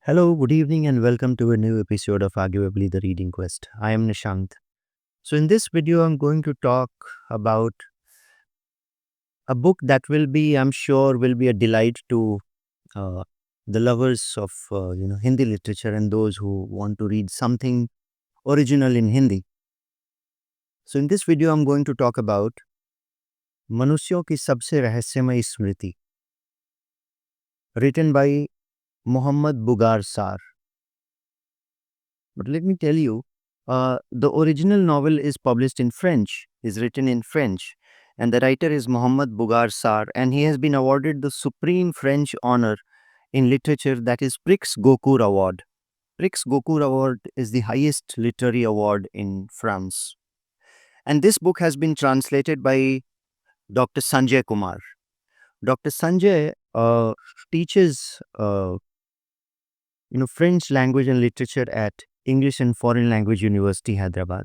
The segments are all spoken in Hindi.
Hello, good evening, and welcome to a new episode of Arguably the Reading Quest. I am Nishant. So, in this video, I'm going to talk about a book that I'm sure, will be a delight to uh, the lovers of Hindi literature and those who want to read something original in Hindi. So, in this video, I'm going to talk about मनुष्यों की सबसे रहस्यमयी स्मृति, written by Muhammad Bugar Sar. But let me tell you, the original novel is published in French, is written in French, and the writer is Mohammad Bougar Sarr, and he has been awarded the supreme French honor in literature, that is Prix Goncourt Award. Prix Goncourt Award is the highest literary award in France. And this book has been translated by Dr. Sanjay Kumar. Dr. Sanjay teaches French language and literature at English and Foreign Language University, Hyderabad.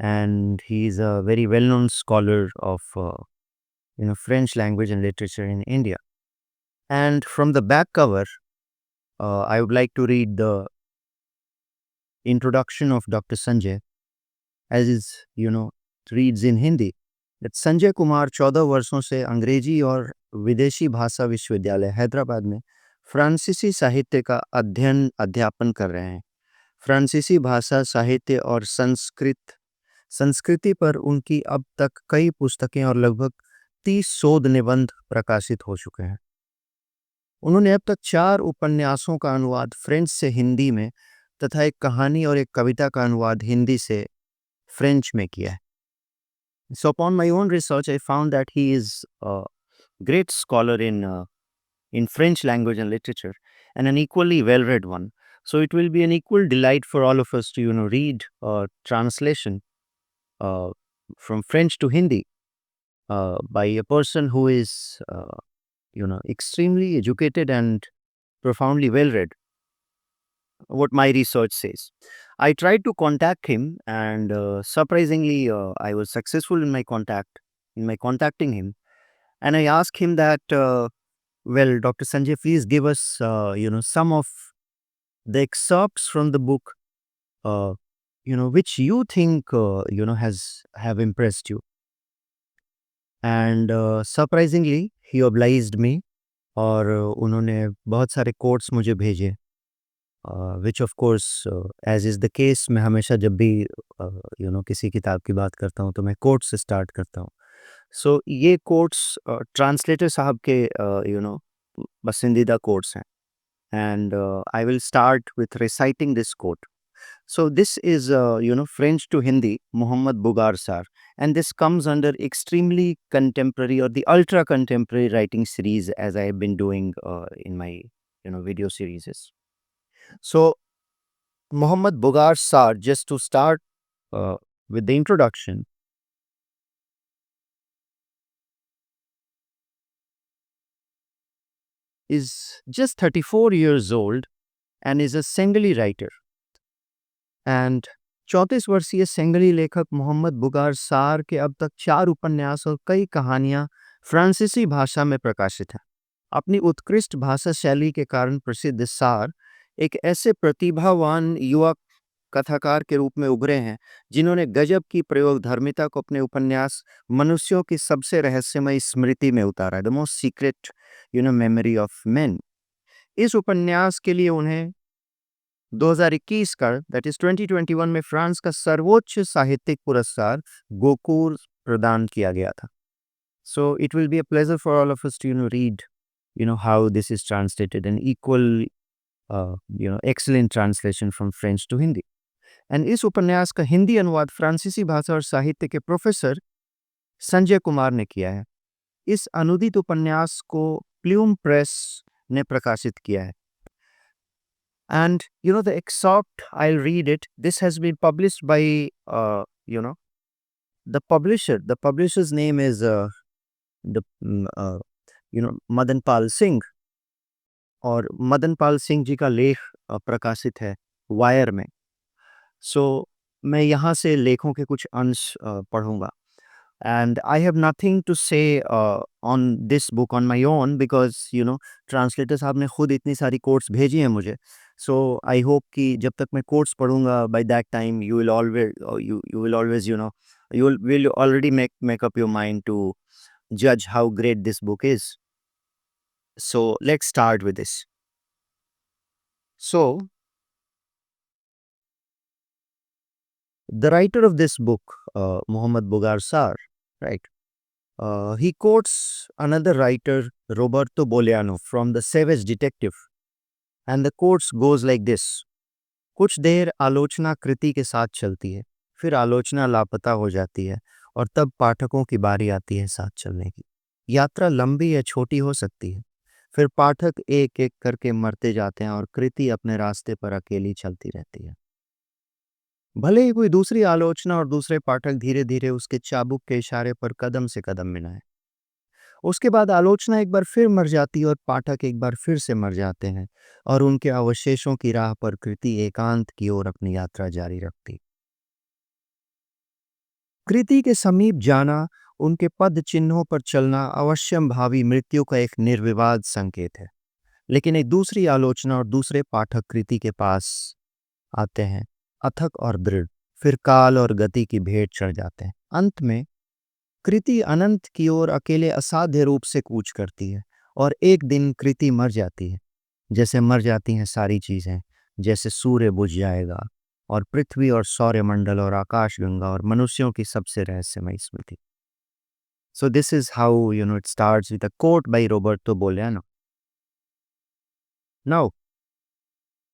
And he is a very well-known scholar of French language and literature in India. And from the back cover, I would like to read the introduction of Dr. Sanjay, as is reads in Hindi. That Sanjay Kumar 14 वर्षों से अंग्रेजी और विदेशी भाषा विश्वविद्यालय हैदराबाद में फ्रांसीसी साहित्य का अध्यापन कर रहे हैं। फ्रांसीसी भाषा, साहित्य और संस्कृति पर उनकी अब तक कई पुस्तकें और लगभग 30 शोध निबंध प्रकाशित हो चुके हैं। उन्होंने अब तक 4 उपन्यासों का अनुवाद फ्रेंच से हिंदी में तथा एक कहानी और एक कविता का अनुवाद हिंदी से फ्रेंच में किया है। So upon my own research, I found that he is a great scholar in French language and literature, and an equally well-read one. So it will be an equal delight for all of us to read a translation from French to Hindi by a person who is extremely educated and profoundly well-read. What my research says. I tried to contact him, and surprisingly, I was successful in my contacting him. And I asked him that, well, Dr. Sanjay, please give us, some of the excerpts from the book, which you think, have impressed you. And surprisingly, he obliged me, और उन्होंने बहुत सारे कोट्स मुझे भेजे, which of course as is the case, मैं हमेशा जब भी किसी किताब की बात करता हूँ तो मैं कोट से स्टार्ट करता हूँ. सो ये कोट्स ट्रांसलेटर साहब के पसंदीदा कोट्स हैं, and I will start with reciting this quote. So this is French to Hindi, Muhammad Bugar Sar, and this comes under extremely contemporary or the ultra contemporary writing series, as I have been doing in my video series. So Muhammad Bugar Sar, just to start with the introduction, is just 34 years old and is a Sengali writer. And 34 वर्षीय सेंगली लेखक मोहम्मद बुगार सार के अब तक 4 उपन्यास और कई कहानियां फ्रांसीसी भाषा में प्रकाशित हैं। अपनी उत्कृष्ट भाषा शैली के कारण प्रसिद्ध सार एक ऐसे प्रतिभावान युवा कथाकार के रूप में उभरे हैं जिन्होंने गजब की प्रयोगधर्मिता को अपने उपन्यास मनुष्यों की सबसे रहस्यमयी स्मृति में उतारा है, the most secret memory of main. इस उपन्यास के लिए उन्हें 2021 का, दैट इज 2021 में फ्रांस का सर्वोच्च साहित्यिक पुरस्कार गोकुर प्रदान किया गया था. So it will be a pleasure for all of us to read how this is translated, an equal excellent translation from French to Hindi. And इस उपन्यास का हिंदी अनुवाद फ्रांसीसी भाषा और साहित्य के प्रोफेसर संजय कुमार ने किया है. इस अनुदित उपन्यास को प्लूम प्रेस ने प्रकाशित किया है. And the excerpt, I'll read it. This has been published by the publisher. The publisher's name is Madan Pal Singh, और मदन पाल सिंह जी का लेख प्रकाशित है वायर में. सो मैं यहाँ से लेखों के कुछ अंश पढ़ूंगा. And I have nothing to say on this book on my own, because translator साहब ने खुद इतनी सारी कोट्स भेजी हैं मुझे. सो आई होप कि जब तक मैं कोट्स पढ़ूंगा, by that time you will always you will already make up your mind to judge how great this book is. So let's start with this. So the writer of this book, Muhammad Bugar Sar, right? He quotes another writer, Roberto Bolaño, from The Savage Detective, and the quotes goes like this: कुछ देर आलोचना कृति के साथ चलती है, फिर आलोचना लापता हो जाती है, और तब पाठकों की बारी आती है साथ चलने की। यात्रा लंबी या छोटी हो सकती है, फिर पाठक एक एक करके मरते जाते हैं और कृति अपने रास्ते पर अकेली चलती रहती है। भले ही कोई दूसरी आलोचना और दूसरे पाठक धीरे धीरे उसके चाबुक के इशारे पर कदम से कदम मिलाएं। उसके बाद आलोचना एक बार फिर मर जाती है और पाठक एक बार फिर से मर जाते हैं, और उनके अवशेषों की राह पर कृति एकांत की ओर अपनी यात्रा जारी रखती। कृति के समीप जाना, उनके पद चिन्हों पर चलना अवश्यम भावी मृत्यु का एक निर्विवाद संकेत है। लेकिन एक दूसरी आलोचना और दूसरे पाठक कृति के पास आते हैं, अथक और दृढ़, फिर काल और गति की भेंट चढ़ जाते हैं। अंत में कृति अनंत की ओर अकेले असाध्य रूप से कूच करती है, और एक दिन कृति मर जाती है, जैसे मर जाती हैं सारी चीजें, जैसे सूर्य बुझ जाएगा और पृथ्वी और सौरमंडल और आकाशगंगा और मनुष्यों की सबसे रहस्यमयी स्मृति। So this is how it starts with a quote by Roberto Bolaño. Now,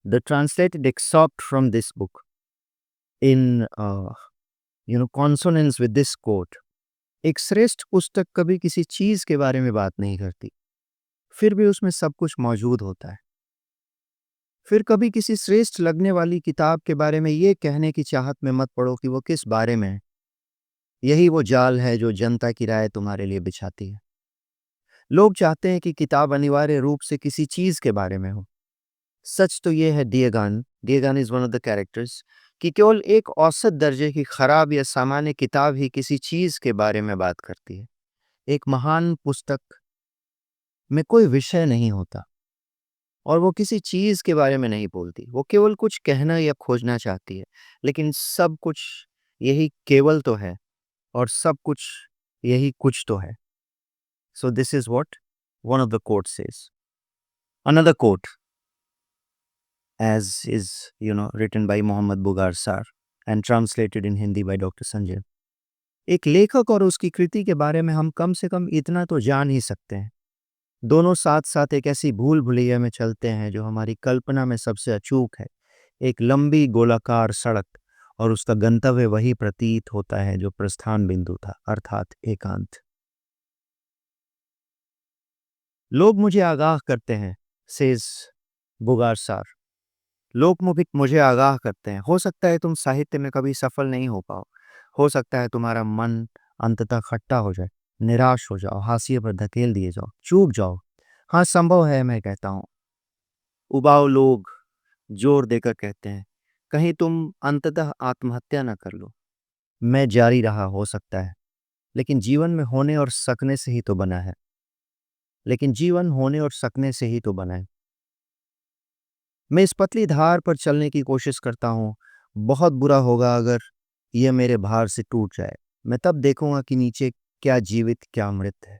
the translated excerpt from this book in consonance with this quote. एक श्रेष्ठ पुस्तक कभी किसी चीज के बारे में बात नहीं करती, फिर भी उसमें सब कुछ मौजूद होता है। फिर कभी किसी श्रेष्ठ लगने वाली किताब के बारे में ये कहने की चाहत में मत पड़ो कि वो किस बारे में है। यही वो जाल है जो जनता की राय तुम्हारे लिए बिछाती है। लोग चाहते हैं कि किताब अनिवार्य रूप से किसी चीज के बारे में हो। सच तो ये है, Diegan is one of the characters, कि केवल एक औसत दर्जे की खराब या सामान्य किताब ही किसी चीज के बारे में बात करती है। एक महान पुस्तक में कोई विषय नहीं होता, और वो किसी चीज के बारे में नहीं बोलती। वो केवल कुछ कहना या खोजना चाहती है, लेकिन सब कुछ यही केवल तो है, और सब कुछ यही कुछ तो है। So this is what one of the quotes says. Another quote, as is written by Muhammad Bugar Sar and translated in Hindi by Dr. Sanjay. एक लेखक और उसकी कृति के बारे में हम कम से कम इतना तो जान ही सकते हैं। दोनों साथ साथ एक ऐसी भूल भुलैया में चलते हैं जो हमारी कल्पना में सबसे अचूक है। एक लंबी गोलाकार सड़क, और उसका गंतव्य वही प्रतीत होता है जो प्रस्थान बिंदु था, अर्थात एकांत। लोग मुझे आगाह करते हैं, सेज बुगार सार। लोग मुझे आगाह करते हैं, हो सकता है तुम साहित्य में कभी सफल नहीं हो पाओ, हो सकता है तुम्हारा मन अंततः खट्टा हो जाए, निराश हो जाओ, हाशिए पर धकेल दिए जाओ, चूक जाओ। हाँ, संभव है, मैं कहता हूँ। उबाऊ लोग जोर देकर कहते हैं, कहीं तुम अंततः आत्महत्या न कर लो। मैं जारी रहा, हो सकता है, लेकिन जीवन में होने और सकने से ही तो बना है। लेकिन जीवन होने और सकने से ही तो बना है। मैं इस पतली धार पर चलने की कोशिश करता हूँ। बहुत बुरा होगा अगर यह मेरे भार से टूट जाए। मैं तब देखूंगा कि नीचे क्या जीवित क्या मृत है।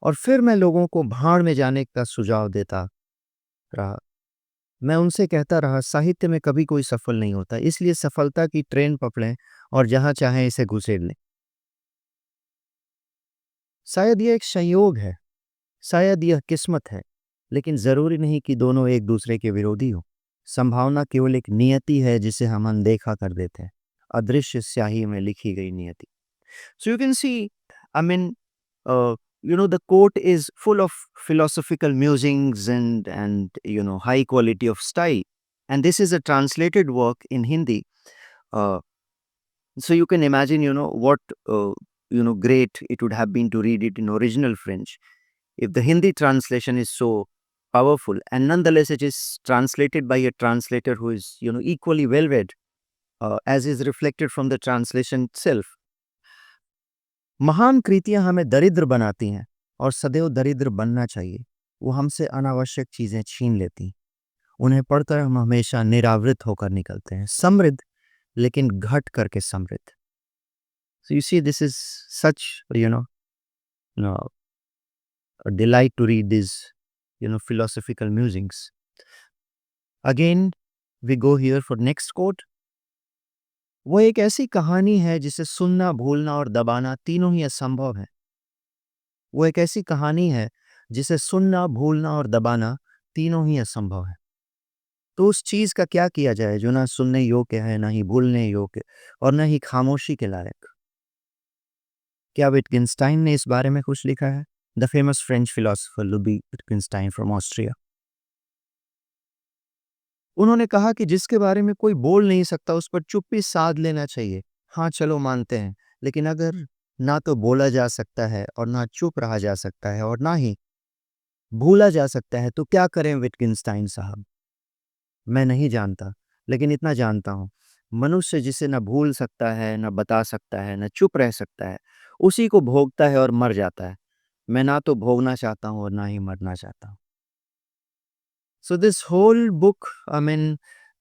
और फिर मैं लोगों को भाड़ में जाने का सुझाव देता रहा। मैं उनसे कहता रहा, साहित्य में कभी कोई सफल नहीं होता, इसलिए सफलता की ट्रेन पकड़ें और जहां चाहें इसे घुसेड़ लें। शायद यह एक संयोग है, शायद यह किस्मत है, लेकिन जरूरी नहीं कि दोनों एक दूसरे के विरोधी हो। संभावना केवल एक नियति है जिसे हम अनदेखा कर देते हैं, अदृश्य स्याही में लिखी गई नियति। So you can see, I mean, the quote is full of philosophical musings and high quality of style. And this is a translated work in Hindi. Uh, so you can imagine, what great it would have been to read it in original French. If the Hindi translation is so powerful, and nonetheless it is translated by a translator who is equally well read, as is reflected from the translation itself. महान कृतियां हमें दरिद्र बनाती हैं, और सदैव दरिद्र बनना चाहिए। वो हमसे अनावश्यक चीजें छीन लेती, उन्हें पढ़कर हम हमेशा निरावृत होकर निकलते हैं, समृद्ध लेकिन घट करके समृद्ध। So you see, this is such, uh, a delight to read these, philosophical musings. Again, we go here for next quote. वो एक ऐसी कहानी है जिसे सुनना, भूलना और दबाना तीनों ही असंभव है। वो एक ऐसी कहानी है जिसे सुनना, भूलना और दबाना तीनों ही असंभव है। तो उस चीज का क्या किया जाए जो ना सुनने योग्य है, ना ही भूलने योग्य और ना ही खामोशी के लायक? क्या विटगेन्स्टाइन ने इस बारे में कुछ लिखा है? The famous French philosopher Ludwig Wittgenstein from Austria. उन्होंने कहा कि जिसके बारे में कोई बोल नहीं सकता उस पर चुप्पी साध लेना चाहिए। हाँ, चलो मानते हैं, लेकिन अगर ना तो बोला जा सकता है और ना चुप रहा जा सकता है और ना ही भूला जा सकता है, तो क्या करें विटगेन्स्टाइन साहब? मैं नहीं जानता, लेकिन इतना जानता हूँ, मनुष्य जिसे न भूल सकता है, न बता सकता है, न चुप रह सकता है, उसी को भोगता है और मर जाता है। मैं ना तो भोगना चाहता हूँ और ना ही मरना चाहता हूँ। So this whole book, I mean,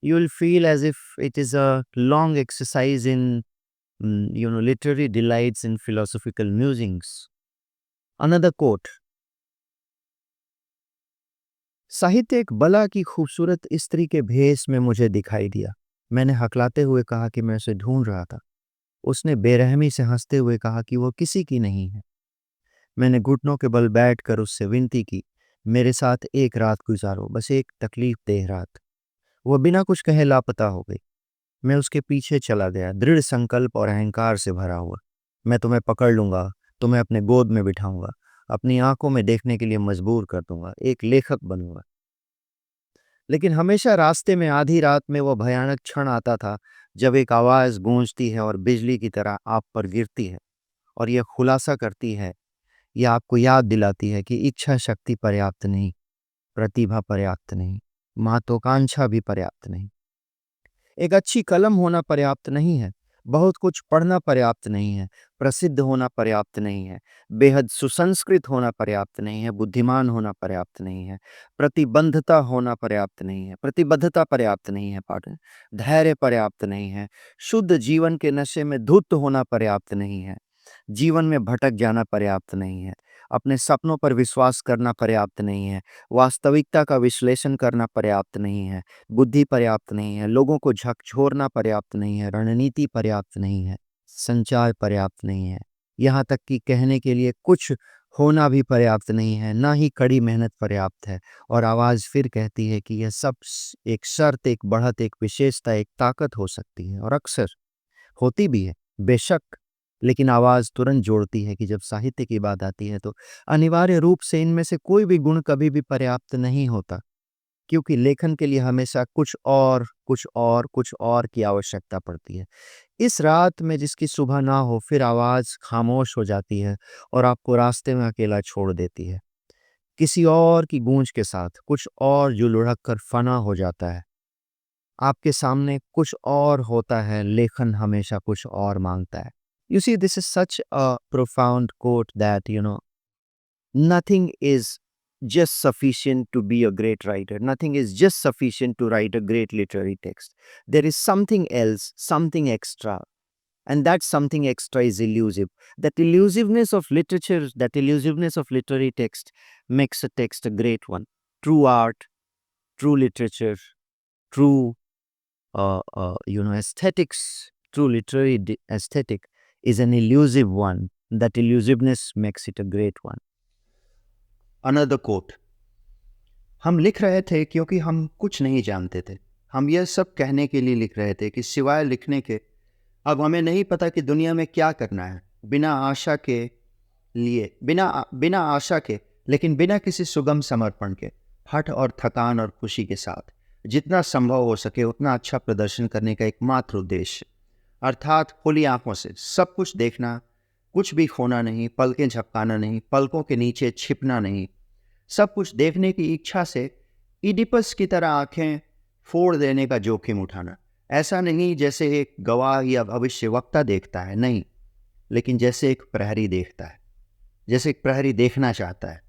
you'll feel as if it is a long exercise in, literary delights in philosophical musings. Another quote. साहित्य एक बला की खूबसूरत स्त्री के भेष में मुझे दिखाई दिया। मैंने हकलाते हुए कहा कि मैं उसे ढूंढ रहा था। उसने बेरहमी से हंसते हुए कहा कि वो किसी की नहीं है। मैंने घुटनों के बल बैठकर उससे विनती की, मेरे साथ एक रात गुजारो, बस एक तकलीफ देह रात। वह बिना कुछ कहे लापता हो गई। मैं उसके पीछे चला गया, दृढ़ संकल्प और अहंकार से भरा हुआ। मैं तुम्हें पकड़ लूंगा, तुम्हें अपने गोद में बिठाऊंगा, अपनी आंखों में देखने के लिए मजबूर कर दूंगा, एक लेखक बनूंगा। लेकिन हमेशा रास्ते में आधी रात में वो भयानक क्षण आता था जब एक आवाज गूंजती है और बिजली की तरह आप पर गिरती है और यह खुलासा करती है, यह आपको याद दिलाती है कि इच्छा शक्ति पर्याप्त नहीं, प्रतिभा पर्याप्त नहीं, महत्वाकांक्षा भी पर्याप्त नहीं। एक अच्छी कलम होना पर्याप्त नहीं है, बहुत कुछ पढ़ना पर्याप्त नहीं है, प्रसिद्ध होना पर्याप्त नहीं है, बेहद सुसंस्कृत होना पर्याप्त नहीं है, बुद्धिमान होना पर्याप्त नहीं है, प्रतिबद्धता पर्याप्त नहीं है, पार्टनर, धैर्य पर्याप्त नहीं है, शुद्ध जीवन के नशे में धुत होना पर्याप्त नहीं है, जीवन में भटक जाना पर्याप्त नहीं है, अपने सपनों पर विश्वास करना पर्याप्त नहीं है, वास्तविकता का विश्लेषण करना पर्याप्त नहीं है, बुद्धि पर्याप्त नहीं है, लोगों को झकझोरना पर्याप्त नहीं है, रणनीति पर्याप्त नहीं है, संचार पर्याप्त नहीं है, यहाँ तक कि कहने के लिए कुछ होना भी पर्याप्त नहीं है, ना ही कड़ी मेहनत पर्याप्त है। और आवाज़ फिर कहती है कि यह सब एक शर्त, एक बढ़त, एक विशेषता, एक ताकत हो सकती है और अक्सर होती भी है, बेशक। लेकिन आवाज़ तुरंत जोड़ती है कि जब साहित्य की बात आती है तो अनिवार्य रूप से इनमें से कोई भी गुण कभी भी पर्याप्त नहीं होता, क्योंकि लेखन के लिए हमेशा कुछ और, कुछ और, कुछ और की आवश्यकता पड़ती है। इस रात में जिसकी सुबह ना हो, फिर आवाज़ खामोश हो जाती है और आपको रास्ते में अकेला छोड़ देती है। किसी और की गूंज के साथ कुछ और जो लुढ़क कर फना हो जाता है। आपके सामने कुछ और होता है, लेखन हमेशा कुछ और मांगता है। You see, this is such a profound quote that, nothing is just sufficient to be a great writer. Nothing is just sufficient to write a great literary text. There is something else, something extra. And that something extra is elusive. That elusiveness of literature, that elusiveness of literary text makes a text a great one. True art, true literature, true aesthetics, true literary aesthetic is an elusive one. That elusiveness makes it a great one. Another quote. हम लिख रहे थे क्योंकि हम कुछ नहीं जानते थे। हम यह सब कहने के लिए लिख रहे थे कि सिवाय लिखने के अब हमें नहीं पता कि दुनिया में क्या करना है। बिना आशा के लिए, बिना आशा के, लेकिन बिना किसी सुगम समर्पण के, हठ और थकान और खुशी के साथ, जितना संभव हो सके उतना अच्छा प्रदर्शन करने का एकमात्र उद्देश्य, अर्थात खुली आंखों से सब कुछ देखना, कुछ भी खोना नहीं, पलकें झपकाना नहीं, पलकों के नीचे छिपना नहीं, सब कुछ देखने की इच्छा से इडिपस की तरह आंखें फोड़ देने का जोखिम उठाना। ऐसा नहीं जैसे एक गवाह या भविष्यवक्ता देखता है, नहीं, लेकिन जैसे एक प्रहरी देखता है, जैसे एक प्रहरी देखना चाहता है।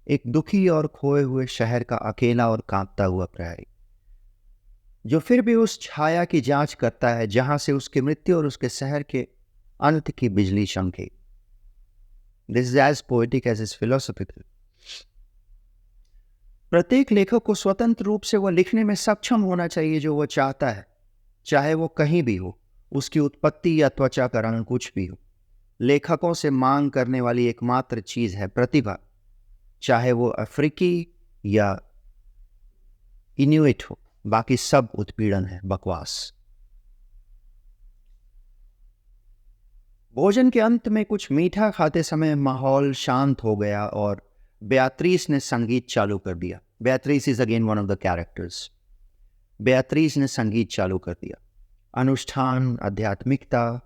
एक दुखी और खोए हुए शहर का अकेला और कांपता हुआ प्रहरी, जो फिर भी उस छाया की जांच करता है जहां से उसकी मृत्यु और उसके शहर के अंत की बिजली चमके। This is as poetic as is philosophical. प्रत्येक लेखक को स्वतंत्र रूप से वह लिखने में सक्षम होना चाहिए जो वह चाहता है, चाहे वो कहीं भी हो, उसकी उत्पत्ति या त्वचा का रंग कुछ भी हो। लेखकों से मांग करने वाली एकमात्र चीज है प्रतिभा, चाहे वो अफ्रीकी या इन्यूइट हो, बाकी सब उत्पीड़न है, बकवास। भोजन के अंत में कुछ मीठा खाते समय माहौल शांत हो गया और बेयात्रीस ने संगीत चालू कर दिया। Beatrice is again one of the characters. Beatrice ने संगीत चालू कर दिया। अनुष्ठान, आध्यात्मिकता।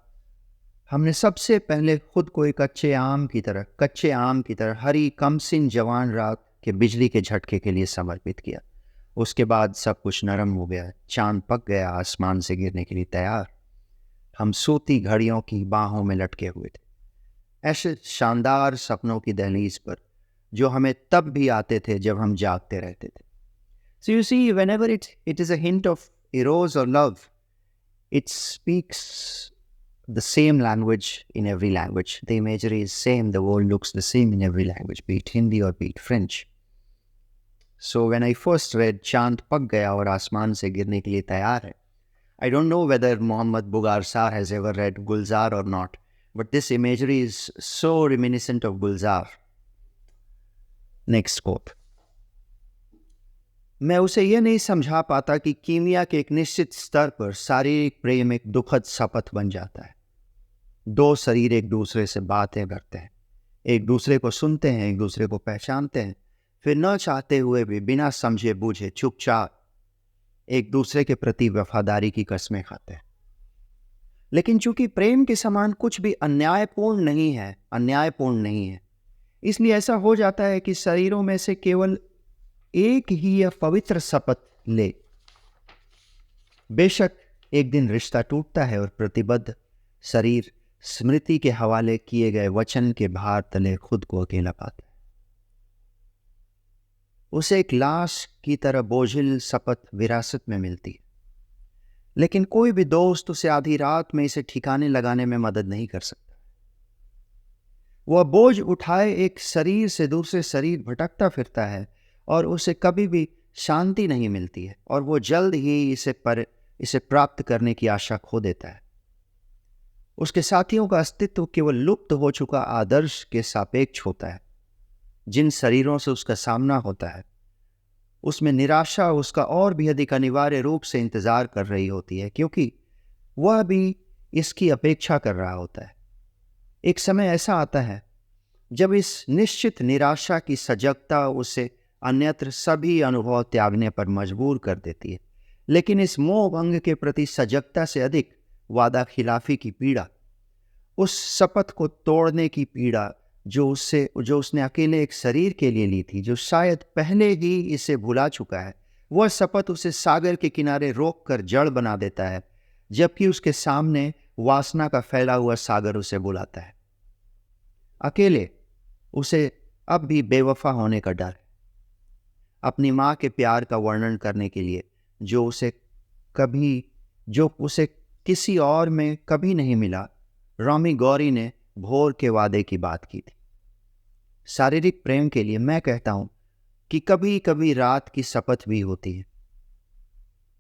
हमने सबसे पहले खुद को एक कच्चे आम की तरह हरी कमसिन जवान रात के बिजली के झटके के लिए समर्पित किया। उसके बाद सब कुछ नरम हो गया। चांद पक गया, आसमान से गिरने के लिए तैयार। हम सूती घड़ियों की बाहों में लटके हुए थे, ऐसे शानदार सपनों की दहलीज पर जो हमें तब भी आते थे जब हम जागते रहते थे। So you see, whenever it is a hint of eros or love, it speaks the same language in every language. The imagery is same, the world looks the same in every language, be it Hindi or be it French. So when I first read चांद पक गया और आसमान से गिरने के लिए तैयार है, I don't know whether Muhammad Bugar Sar has ever read Gulzar or not, but this imagery is so reminiscent of Gulzar. Next quote. मैं उसे यह नहीं समझा पाता कि कीमिया के एक निश्चित स्तर पर शारीरिक प्रेम एक दुखद शपथ बन जाता है। दो शरीर एक दूसरे से बातें करते हैं, एक दूसरे को सुनते हैं, एक दूसरे को पहचानते हैं, फिर न चाहते हुए भी बिना समझे बूझे चुपचाप एक दूसरे के प्रति वफादारी की कस्में खाते हैं। लेकिन चूंकि प्रेम के समान कुछ भी अन्यायपूर्ण नहीं है, इसलिए ऐसा हो जाता है कि शरीरों में से केवल एक ही यह पवित्र शपथ ले। बेशक एक दिन रिश्ता टूटता है और प्रतिबद्ध शरीर स्मृति के हवाले किए गए वचन के भार तले खुद को अकेला पाता है। उसे एक लाश की तरह बोझिल शपथ विरासत में मिलती है, लेकिन कोई भी दोस्त उसे आधी रात में इसे ठिकाने लगाने में मदद नहीं कर सकता। वह बोझ उठाए एक शरीर से दूसरे शरीर भटकता फिरता है और उसे कभी भी शांति नहीं मिलती है, और वो जल्द ही इसे प्राप्त करने की आशा खो देता है। उसके साथियों का अस्तित्व केवल लुप्त हो चुका आदर्श के सापेक्ष होता है। जिन शरीरों से उसका सामना होता है, उसमें निराशा उसका और भी अधिक अनिवार्य रूप से इंतजार कर रही होती है, क्योंकि वह भी इसकी अपेक्षा कर रहा होता है। एक समय ऐसा आता है जब इस निश्चित निराशा की सजगता उसे अन्यत्र सभी अनुभव त्यागने पर मजबूर कर देती है। लेकिन इस मोह भंग के प्रति सजगता से अधिक वादा खिलाफी की पीड़ा, उस शपथ को तोड़ने की पीड़ा जो उसने अकेले एक शरीर के लिए ली थी, जो शायद पहले ही इसे भुला चुका है, वह शपथ उसे सागर के किनारे रोक कर जड़ बना देता है, जबकि उसके सामने वासना का फैला हुआ सागर उसे बुलाता है। अकेले उसे अब भी बेवफा होने का डर है। अपनी माँ के प्यार का वर्णन करने के लिए जो उसे किसी और में कभी नहीं मिला, रॉमी गौरी ने भोर के वादे की बात की थी। शारीरिक प्रेम के लिए मैं कहता हूं कि कभी कभी रात की शपथ भी होती है।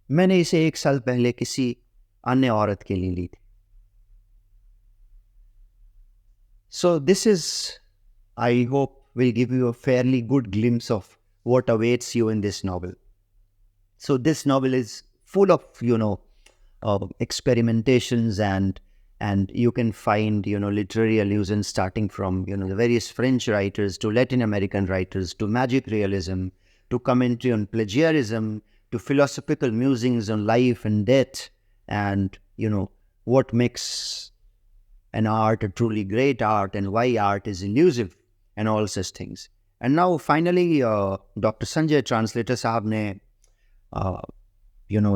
मैंने इसे 1 साल पहले किसी अन्य औरत के लिए ली थी। So this is, I hope, will give you a fairly good glimpse of what awaits you in this novel. So this novel is full of, experimentations, and you can find, literary allusions starting from, the various French writers to Latin American writers to magic realism to commentary on plagiarism to philosophical musings on life and death and, what makes an art a truly great art and why art is elusive and all such things. And now finally, Dr. Sanjay translator साहब ने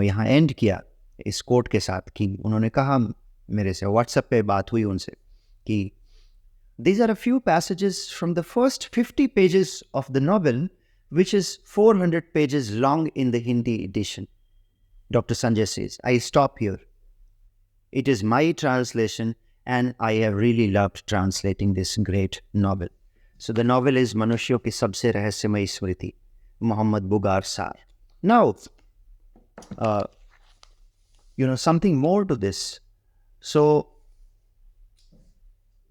यहाँ एंड किया इस कोट के साथ कि उन्होंने कहा, मेरे से व्हाट्सएप पे बात हुई उनसे, कि These are a few passages from the first 50 pages of the novel, which is 400 pages long in the Hindi edition. Dr. Sanjay says, I stop here. It is my translation, and I have really loved translating this great novel. So the novel is मनुष्यों की सबसे रहस्यमयी स्मृति, Muhammad Bugar Sar. Now, something more to this. So,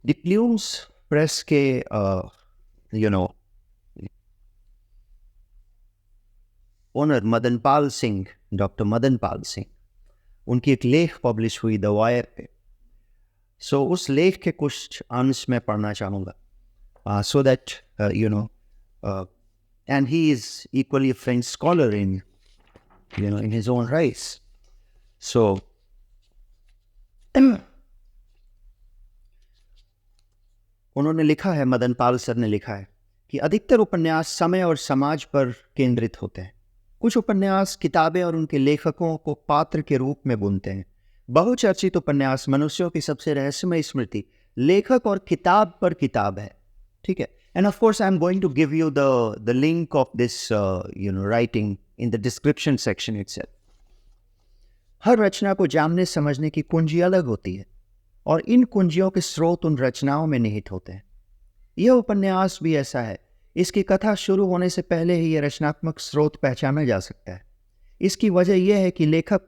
the Plumes Press के, ओनर मदनपाल सिंह, डॉक्टर मदनपाल सिंह, उनकी एक लेख पब्लिश हुई द वायर पे. सो उस लेख के कुछ अंश मैं पढ़ना चाहूँगा, so that and he is equally a French scholar in his own rights. So उन्होंने लिखा है, मदनपाल सर ने लिखा है कि अधिकतर उपन्यास समय और समाज पर केंद्रित होते हैं. कुछ उपन्यास किताबें और उनके लेखकों को पात्र के रूप में बुनते हैं. बहुचर्चित उपन्यास मनुष्यों की सबसे रहस्यमय स्मृति लेखक और किताब पर किताब है. ठीक है. And of course I am going to give you the link of this writing in the description section itself. हर रचना को जानने समझने की कुंजी अलग होती है और इन कुंजियों के स्रोत उन रचनाओं में निहित होते हैं. यह उपन्यास भी ऐसा है. इसकी कथा शुरू होने से पहले ही यह रचनात्मक स्रोत पहचाना जा सकता है. इसकी वजह यह है कि लेखक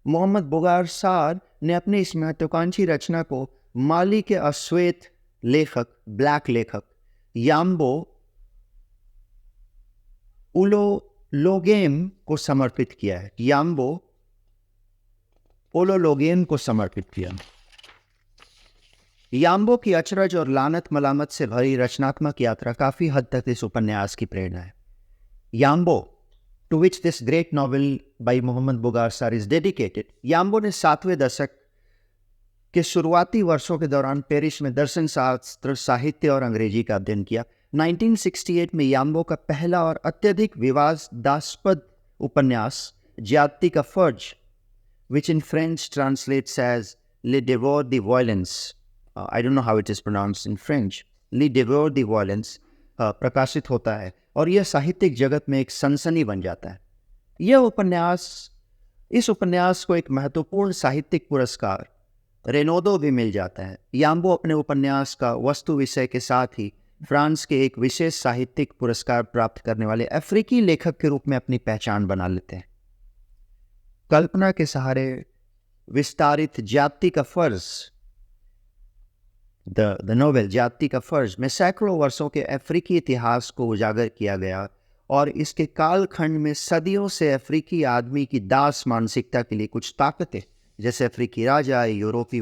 मोहम्मद बुगार सार ने अपनी इस महत्वाकांक्षी रचना को माली के अश्वेत लेखक, ब्लैक लेखक याम्बो ओलोलोगेम को समर्पित किया है. याम्बो ओलोलोगेम को समर्पित किया. याम्बो की अचरज और लानत मलामत से भरी रचनात्मक यात्रा काफी हद तक इस उपन्यास की प्रेरणा है. Yambo, to which this great novel by Mohamed Mbougar Sarr is dedicated. याम्बो ने 7वें दशक के शुरुआती वर्षों के दौरान पेरिस में दर्शन शास्त्र, साहित्य और अंग्रेजी का अध्ययन किया. 1968 में याम्बो का पहला और अत्यधिक विवादास्पद उपन्यास ज्यादती का फर्ज, which in French translates as Le Devoir de Violence, I don't know how it is pronounced in French, Le Devoir de Violence, प्रकाशित होता है और यह साहित्यिक जगत में एक सनसनी बन जाता है. इस उपन्यास को एक महत्वपूर्ण साहित्यिक पुरस्कार रेनोदो भी मिल जाता है. याम्बो अपने उपन्यास का वस्तु विषय के साथ ही फ्रांस के एक विशेष साहित्यिक पुरस्कार प्राप्त करने वाले अफ्रीकी लेखक के रूप में अपनी पहचान बना लेते हैं. कल्पना के सहारे विस्तारित ज्यादती का फर्ज, द नोवेल ज्यादती का फर्ज में सैकड़ों वर्षों के अफ्रीकी इतिहास को उजागर किया गया और इसके कालखंड में सदियों से अफ्रीकी आदमी की दास मानसिकता के लिए कुछ ताकतें, जैसे अफ्रीकी राजा, यूरोपीय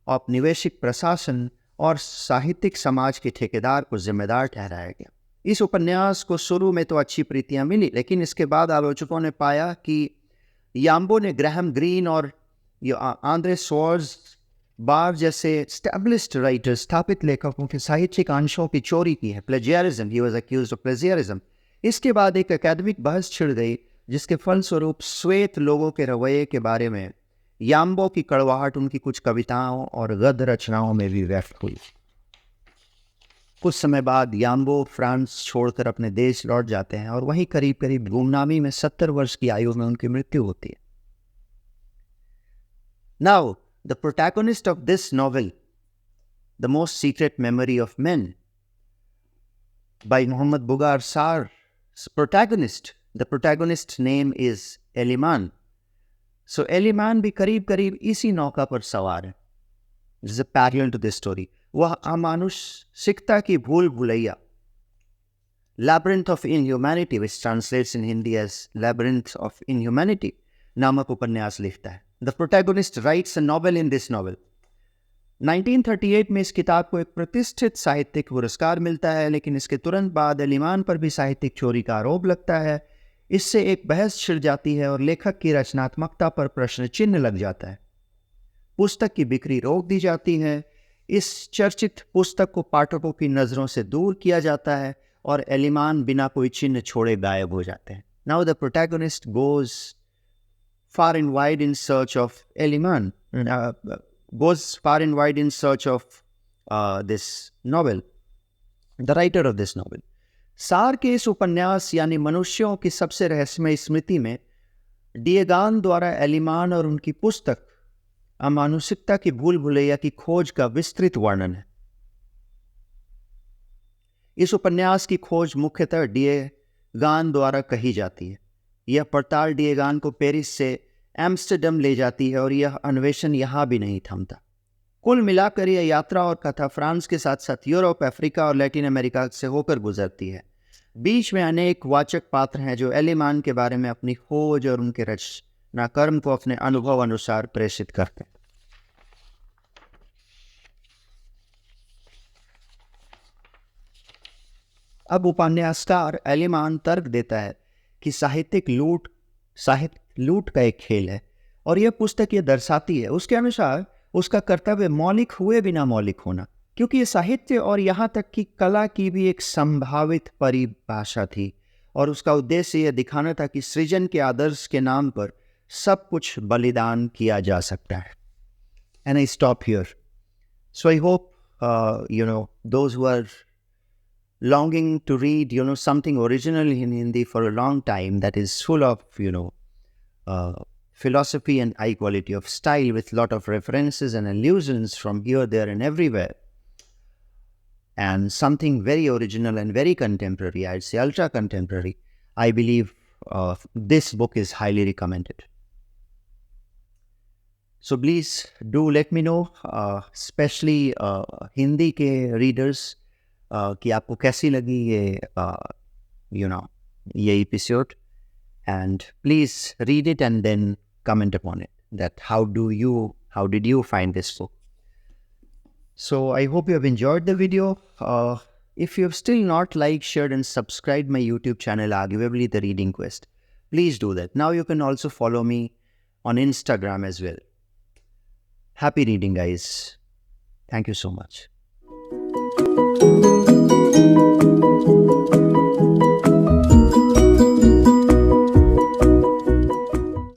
औपनिवेशिक प्रशासन और साहित्यिक समाज के ठेकेदार को जिम्मेदार ठहराया गया. इस उपन्यास को शुरू में तो अच्छी प्रीतियां मिली, लेकिन इसके बाद आलोचकों ने पाया कि याम्बो ने ग्राहम ग्रीन और आंद्रे स्वॉर्ज बार जैसे स्टैब्लिश्ड राइटर्स, स्थापित लेखकों के साहित्यिक अंशों की चोरी की है. Plagiarism, he was accused of plagiarism. इसके बाद एक एकेडमिक बहस छिड़ गई, जिसके फलस्वरूप श्वेत लोगों के रवैये के बारे में याम्बो की कड़वाहट उनकी कुछ कविताओं और गद्य रचनाओं में भी व्यक्त हुई. कुछ समय बाद याम्बो फ्रांस छोड़कर अपने देश लौट जाते हैं और वहीं करीब करीब गुमनामी में 70 वर्ष की आयु में उनकी मृत्यु होती है. Now, the protagonist of this novel, The Most Secret Memory of Men, by Mohammad Bugar Sar's protagonist, the protagonist's name is Eliman. So Eliman भी करीब करीब इसी नौका पर सवार है. This is a parallel to this story. वह अमानुषिकता की भूल Bhulaiyaa, Labyrinth of Inhumanity, which translates in Hindi as Labyrinth of Inhumanity, नामक उपन्यास लिखता है. The protagonist writes a novel in this novel. 1938 में इस किताब को एक प्रतिष्ठित साहित्यिक पुरस्कार मिलता है, लेकिन इसके तुरंत बाद एलिमान पर भी साहित्यिक चोरी का आरोप लगता है. इससे एक बहस छिड़ जाती है और लेखक की रचनात्मकता पर प्रश्न चिन्ह लग जाता है. पुस्तक की बिक्री रोक दी जाती है. इस चर्चित पुस्तक को पाठकों की नज़रों से दूर किया जाता है और एलिमान बिना कोई चिन्ह छोड़े गायब हो जाते हैं. Now the protagonist goes far and wide in search of Eliman, goes far and wide in search of this novel, the writer of this novel. सार के इस उपन्यास यानी मनुष्यों की सबसे रहस्यमय स्मृति में डिएगान द्वारा एलिमान और उनकी पुस्तक अमानुषिकता की भूल भुलैया की खोज का विस्तृत वर्णन है। इस उपन्यास की खोज मुख्यतः डिएगान द्वारा कही जाती है। यह पड़ताल डिएगान को पेरिस से एम्स्टर्डम ले जाती है और यह अन्वेषण यहाँ भी नहीं थमता। कुल मिलाकर यह यात्रा और कथा फ्रांस के साथ साथ यूरोप, अफ्रीका और लैटिन अमेरिका से होकर गुजरती है। बीच में अनेक वाचक पात्र हैं जो एलिमान के बारे में अपनी खोज और उनके रचनाकर्म को अपने अनुभव अनुसार प्रेषित करते हैं। अब उपन्यासकार एलिमान तर्क देता है कि साहित्य लूट का एक खेल है और यह पुस्तक यह दर्शाती है। उसके अनुसार उसका कर्तव्य मौलिक हुए बिना मौलिक होना, क्योंकि ये साहित्य और यहाँ तक कि कला की भी एक संभावित परिभाषा थी और उसका उद्देश्य यह दिखाना था कि सृजन के आदर्श के नाम पर सब कुछ बलिदान किया जा सकता है। And I stop here. So I hope those who are longing to read something original in Hindi for a long time that is full of philosophy and high quality of style with lot of references and allusions from here, there and everywhere, and something very original and very contemporary, I'd say ultra contemporary, I believe this book is highly recommended. So please do let me know, especially Hindi के readers, कि आपको कैसी लगी ये episode, and please read it and then comment upon it, that how did you find this book. So I hope you have enjoyed the video. If you have still not liked, shared and subscribed my YouTube channel, Arguably The Reading Quest, please do that. Now you can also follow me on Instagram as well. Happy reading, guys. Thank you so much.